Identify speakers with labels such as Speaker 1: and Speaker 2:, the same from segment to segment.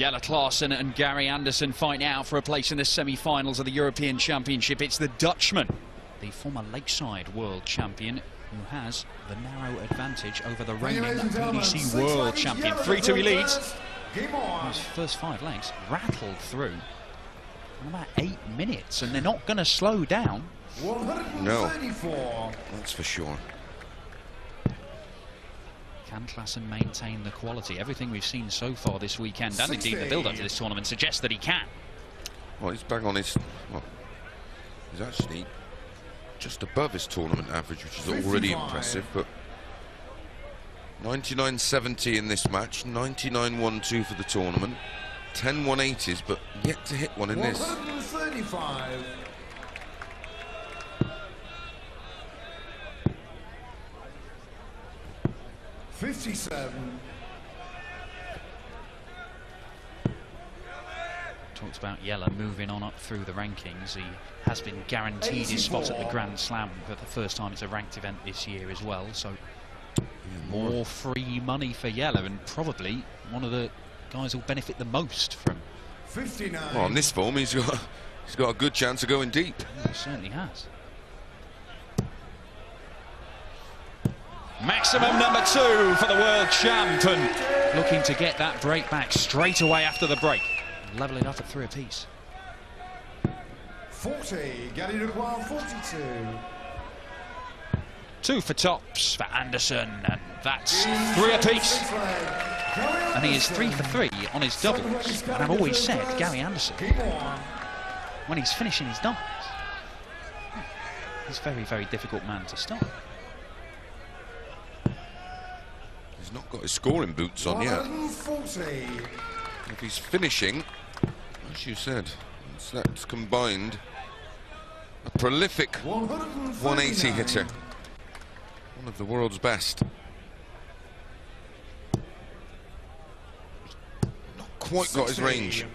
Speaker 1: Jelle Klaasen and Gary Anderson fight out for a place in the semi-finals of the European Championship. It's the Dutchman, the former Lakeside world champion, who has the narrow advantage over the reigning PDC world champion. 3-2 he leads. Those first 5 legs rattled through in about 8 minutes, and they're not going to slow down.
Speaker 2: No, that's for sure.
Speaker 1: Can Klaasen maintain the quality? Everything we've seen so far this weekend, and indeed the build-up to this tournament, suggests that he can.
Speaker 2: Well, he's bang on his... Well, he's actually just above his tournament average, which is already impressive, but 99.70 in this match, 99.12 for the tournament, 10 180s, but yet to hit one in this.
Speaker 3: 135.
Speaker 1: Talked about Jelle moving on up through the rankings. He has been guaranteed his spot at the Grand Slam for the first time. It's a ranked event this year as well, so more free money for Jelle, and probably one of the guys who'll benefit the most from
Speaker 3: 59.
Speaker 2: Well, on this form, he's got a good chance of going deep.
Speaker 1: He certainly has. Maximum number 2 for the world champ, and looking to get that break back straight away after the break. Level it up at 3 apiece.
Speaker 3: 40, Gary Anderson 42.
Speaker 1: 2 for tops for Anderson, and that's 3 apiece. And he is 3 for 3 on his doubles. And I've always said, Gary Anderson, when he's finishing his doubles, he's a very, very difficult man to stop.
Speaker 2: He's not got his scoring boots on yet.
Speaker 3: 140.
Speaker 2: If he's finishing, as you said, that's combined a prolific 180 hitter. One of the world's best. Not quite got his range.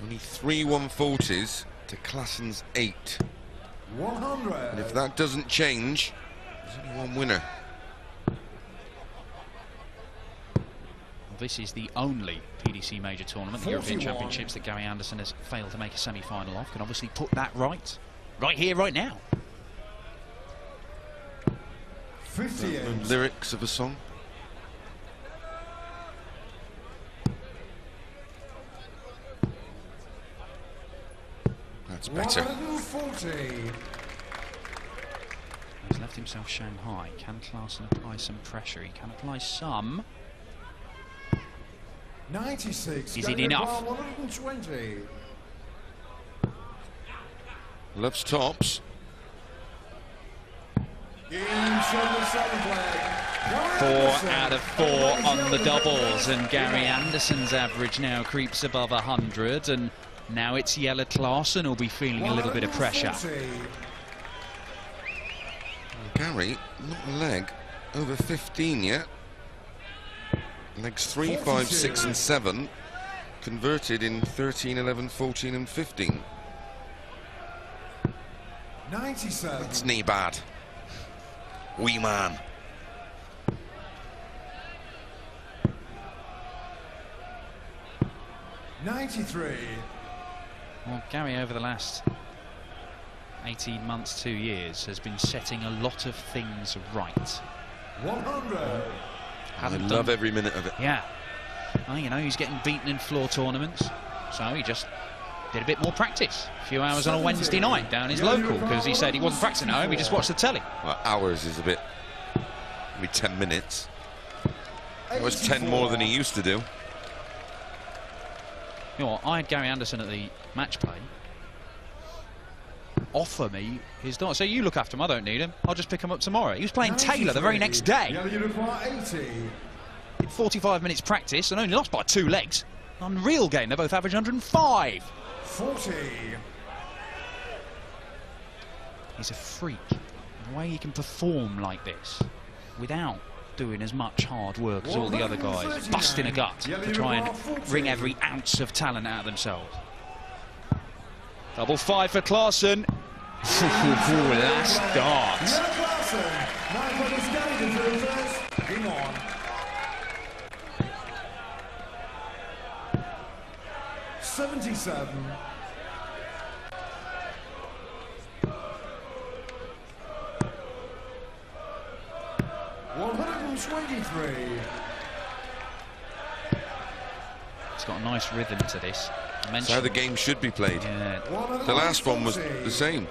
Speaker 2: Only 3 140s to Klaasen's 8.
Speaker 3: 100.
Speaker 2: And if that doesn't change, there's only one winner.
Speaker 1: This is the only PDC major tournament, the European Championships, that Gary Anderson has failed to make a semi-final of. Can obviously put that right here, right now.
Speaker 3: 58.
Speaker 2: No lyrics of a song. That's better.
Speaker 3: 140.
Speaker 1: He's left himself Shanghai. Can Klaasen apply some pressure? He can apply some.
Speaker 3: 96.
Speaker 1: Is it enough?
Speaker 3: 120.
Speaker 2: Loves tops.
Speaker 1: 4 out of 4 on the doubles, and Gary Anderson's average now creeps above 100, and now it's Jelle Klaasen who'll be feeling a little bit of pressure.
Speaker 2: Gary, not a leg over 15 yet. Legs 3, 5, 6 and 7 converted in 13, 11, 14 and 15.
Speaker 3: 97.
Speaker 2: It's knee bad. Wee man.
Speaker 3: 93.
Speaker 1: Well, Gary, over the last 18 months, 2 years, has been setting a lot of things right.
Speaker 3: 100.
Speaker 2: I love every minute of it.
Speaker 1: Yeah. Well, you know, he's getting beaten in floor tournaments, so he just did a bit more practice. A few hours on a Wednesday night down his local, because he said he wasn't practicing at home, he just watched the telly.
Speaker 2: Well, hours is a bit... maybe 10 minutes. That was 10 more than he used to do.
Speaker 1: You know what, I had Gary Anderson at the match play offer me his daughter. So you look after him, I don't need him. I'll just pick him up tomorrow. He was playing Taylor the very next day.
Speaker 3: 80.
Speaker 1: Did 45 minutes practice and only lost by 2 legs. Unreal game, they both averaged 105.
Speaker 3: 40.
Speaker 1: He's a freak. The way he can perform like this without doing as much hard work as all the other guys, busting a gut to try and wring every ounce of talent out of themselves. Double 5 for Klaasen. Last dart.
Speaker 3: 47. 123.
Speaker 1: It's got a nice rhythm to this.
Speaker 2: That's how the game should be played.
Speaker 1: Yeah.
Speaker 2: The last one was the same.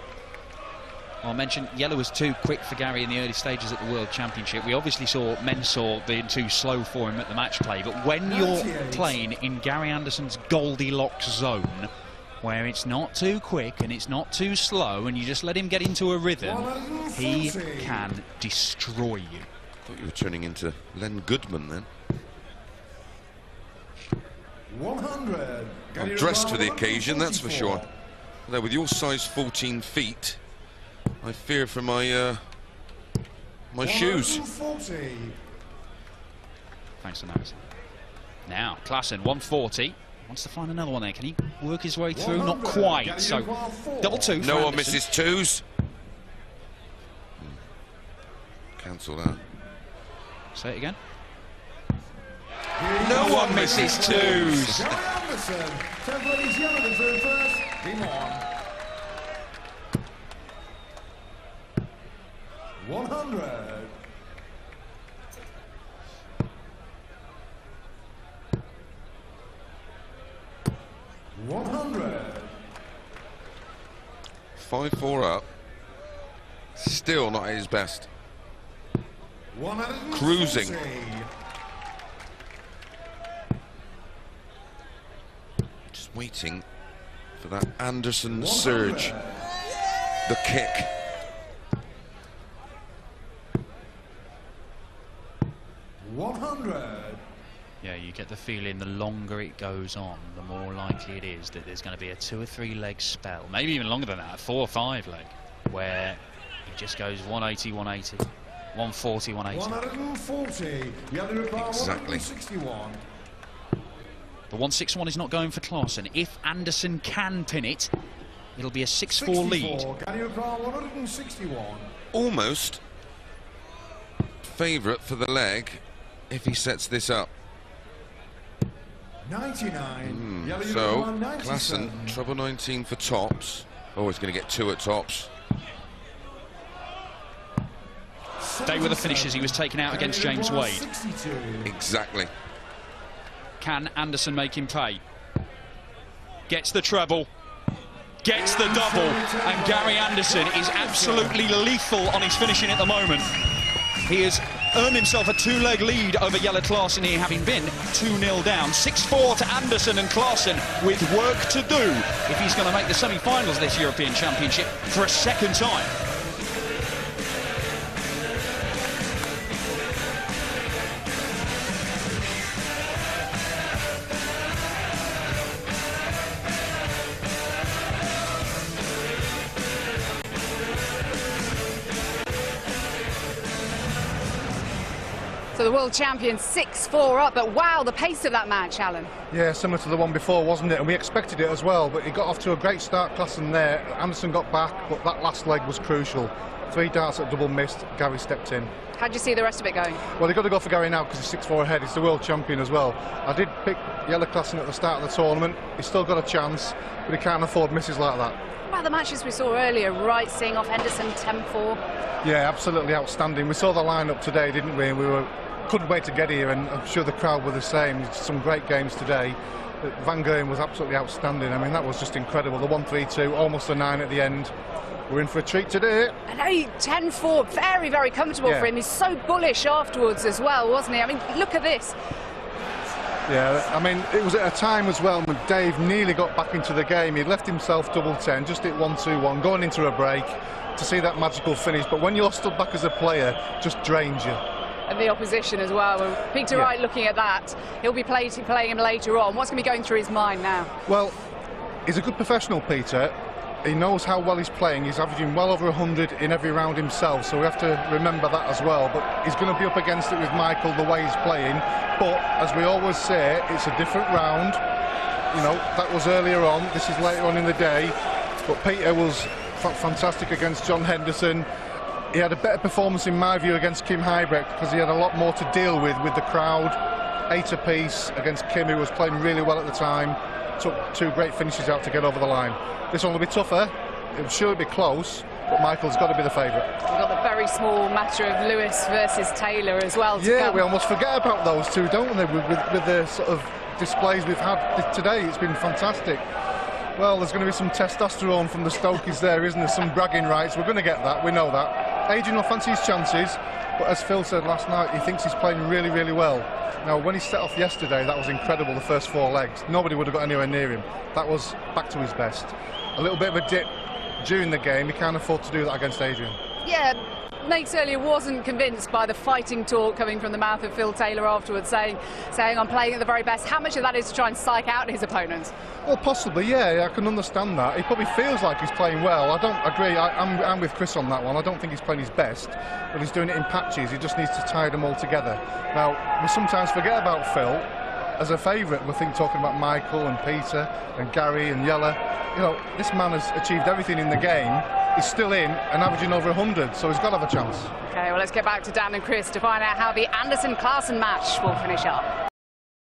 Speaker 1: Well, I mentioned yellow was too quick for Gary in the early stages at the World Championship. We obviously saw Mensah being too slow for him at the match play, but when you're playing in Gary Anderson's Goldilocks zone, where it's not too quick and it's not too slow, and you just let him get into a rhythm, he can destroy you.
Speaker 2: I thought you were turning into Len Goodman then.
Speaker 3: 100.
Speaker 2: I'm dressed for the occasion, that's for sure. Now, with your size 14 feet, I fear for my my shoes.
Speaker 3: 140.
Speaker 1: Thanks, Anand. Now, Klaasen, 140. Wants to find another one there. Can he work his way through? Not quite. So, double two.
Speaker 2: No one misses twos. Cancel that.
Speaker 3: Say
Speaker 1: it again.
Speaker 3: No
Speaker 1: one misses twos.
Speaker 3: Gary Anderson, 10 ladies yellow to third first. Game on. 100. 100.
Speaker 2: 5-4 up. Still not at his best.
Speaker 3: 140.
Speaker 2: Cruising. Just waiting for that Anderson surge. The kick.
Speaker 3: 100.
Speaker 1: Yeah, you get the feeling the longer it goes on, the more likely it is that there's going to be a 2 or 3 leg spell, maybe even longer than that, a 4 or 5 leg, where he just goes 180, 180, 140, 180.
Speaker 3: 140.
Speaker 2: Exactly.
Speaker 3: 161.
Speaker 1: The 161 is not going for Klaasen. If Anderson can pin it, it'll be a 6-4 lead.
Speaker 3: 161.
Speaker 2: Almost favourite for the leg if he sets this up.
Speaker 3: 99.
Speaker 2: So, Klaasen, treble 19 for tops. Oh, he's going to get 2 at tops.
Speaker 1: They were the finishes. He was taken out against James Wade.
Speaker 3: 62.
Speaker 2: Exactly.
Speaker 1: Can Anderson make him pay? Gets the treble. Gets the double. And Gary Anderson is absolutely lethal on his finishing at the moment. He has earned himself a 2-leg lead over Jelle Klaasen here, having been 2-0 down. 6-4 to Anderson, and Klaasen with work to do if he's going to make the semi-finals of this European Championship for a second time.
Speaker 4: So the world champion 6-4 up, but wow, the pace of that match, Alan.
Speaker 5: Yeah, similar to the one before, wasn't it? And we expected it as well, but he got off to a great start, Klaasen there. Anderson got back, but that last leg was crucial. 3 darts that double missed, Gary stepped in.
Speaker 4: How'd you see the rest of it going?
Speaker 5: Well, you've got to go for Gary now because he's 6-4 ahead. He's the world champion as well. I did pick Jelle Klaasen at the start of the tournament. He's still got a chance, but he can't afford misses like that.
Speaker 4: What about the matches we saw earlier? Wright seeing off Henderson 10-4.
Speaker 5: Yeah, absolutely outstanding. We saw the lineup today, didn't we? And we couldn't wait to get here, and I'm sure the crowd were the same. Some great games today. Van Gogh was absolutely outstanding. I mean, that was just incredible. The 1-3-2, almost a 9 at the end. We're in for a treat today.
Speaker 4: And 10-4, very, very comfortable for him. He's so bullish afterwards as well, wasn't he? I mean, look at this.
Speaker 5: Yeah, I mean, it was at a time as well when Dave nearly got back into the game. He left himself double 10, just hit 1-2-1, going into a break to see that magical finish. But when you're stood back as a player, just drains you.
Speaker 4: And the opposition as well. Peter Wright looking at that. He'll be playing him later on. What's going to be going through his mind now?
Speaker 5: Well, he's a good professional, Peter. He knows how well he's playing. He's averaging well over 100 in every round himself, so we have to remember that as well. But he's going to be up against it with Michael the way he's playing. But as we always say, it's a different round. You know, that was earlier on. This is later on in the day. But Peter was fantastic against John Henderson. He had a better performance, in my view, against Kim Huybrecht because he had a lot more to deal with the crowd. 8 apiece against Kim, who was playing really well at the time. took two great finishes out to get over the line. This one will be tougher. It'll surely be close, but Michael's got to be the favourite.
Speaker 4: We've got the very small matter of Lewis versus Taylor as well.
Speaker 5: Yeah, we almost forget about those two, don't we? With the sort of displays we've had today, it's been fantastic. Well, there's going to be some testosterone from the Stokies there, isn't there? Some bragging rights. We're going to get that. We know that. Adrian will fancy his chances, but as Phil said last night, he thinks he's playing really, really well. Now, when he set off yesterday, that was incredible, the first 4 legs. Nobody would have got anywhere near him. That was back to his best. A little bit of a dip during the game. He can't afford to do that against Adrian.
Speaker 4: Yeah, Nates earlier wasn't convinced by the fighting talk coming from the mouth of Phil Taylor afterwards, saying I'm playing at the very best. How much of that is to try and psych out his opponents?
Speaker 5: Well, possibly, yeah, I can understand that. He probably feels like he's playing well. I don't agree. I'm with Chris on that one. I don't think he's playing his best, but he's doing it in patches. He just needs to tie them all together. Now, we sometimes forget about Phil. As a favourite, we think talking about Michael and Peter and Gary and Yella. You know, this man has achieved everything in the game. He's still in and averaging over 100, so he's got to have a chance.
Speaker 4: OK, well, let's get back to Dan and Chris to find out how the Anderson-Klaasen match will finish up.